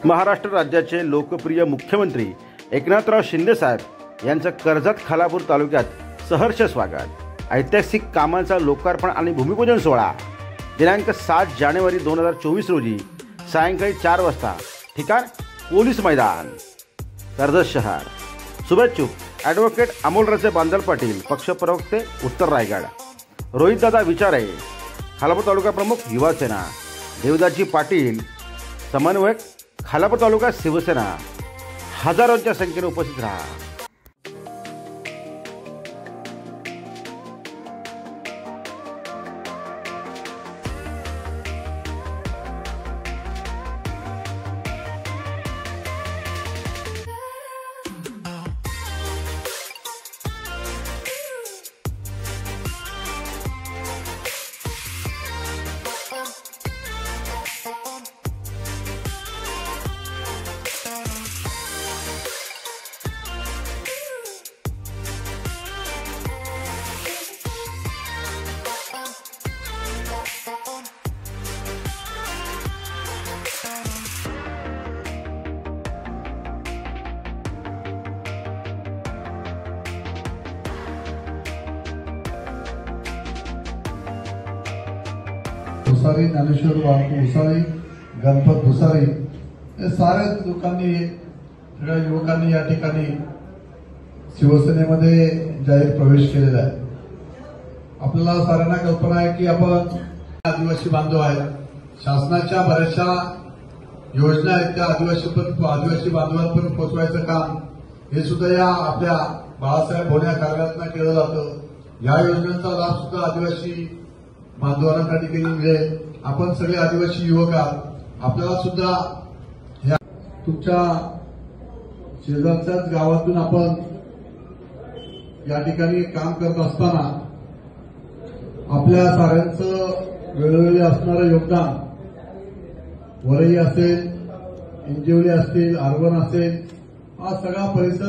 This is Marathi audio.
महाराष्ट्र राज्याचे लोकप्रिय मुख्यमंत्री एकनाथराव शिंदे साहेब यांचं कर्जत खालापूर तालुक्यात सहर्ष स्वागत। ऐतिहासिक कामांचा लोकार्पण आणि भूमिपूजन सोहळा दिनांक 7 जानेवारी 2024 रोजी सायंकाळी 4 वाजता, ठिकाण पोलीस मैदान, कर्जत शहर। शुभेच्छुक ॲडव्होकेट अमोलराजे बांदल पाटील, पक्ष प्रवक्ते उत्तर रायगड, रोहितदादा विचारे खालापूर तालुका प्रमुख युवा सेना, देवदाजी पाटील समन्वयक खालापूर तालुका शिवसेना। हजारोंच्या संख्येने उपस्थित राहा। भुसारी, ज्ञानेश्वर भुसारी, गणपत भुसारी हे सारे लोकांनी, सगळ्या युवकांनी या ठिकाणी शिवसेनेमध्ये जाहीर प्रवेश केलेला आहे। आपल्याला साऱ्यांना कल्पना आहे की आपण आदिवासी बांधव आहेत, शासनाच्या बऱ्याचशा योजना आहेत त्या आदिवासी बांधवांपर्यंत पोहोचवायचं काम हे सुद्धा या आपल्या बाळासाहेब भोणे कार्यालयातून केलं जातं। या योजनेचा लाभ सुद्धा आदिवासी बांधवांना त्या ठिकाणी मिळेल। आपण सगळे आदिवासी युवक आहात, आपल्याला सुद्धा ह्या तुमच्या शेजारच्याच गावातून आपण या ठिकाणी काम करत असताना आपल्या साऱ्यांचं वेळोवेळी असणारं योगदान, वरई असेल, इंजिवली असतील, आरवण असेल, हा सगळा परिसर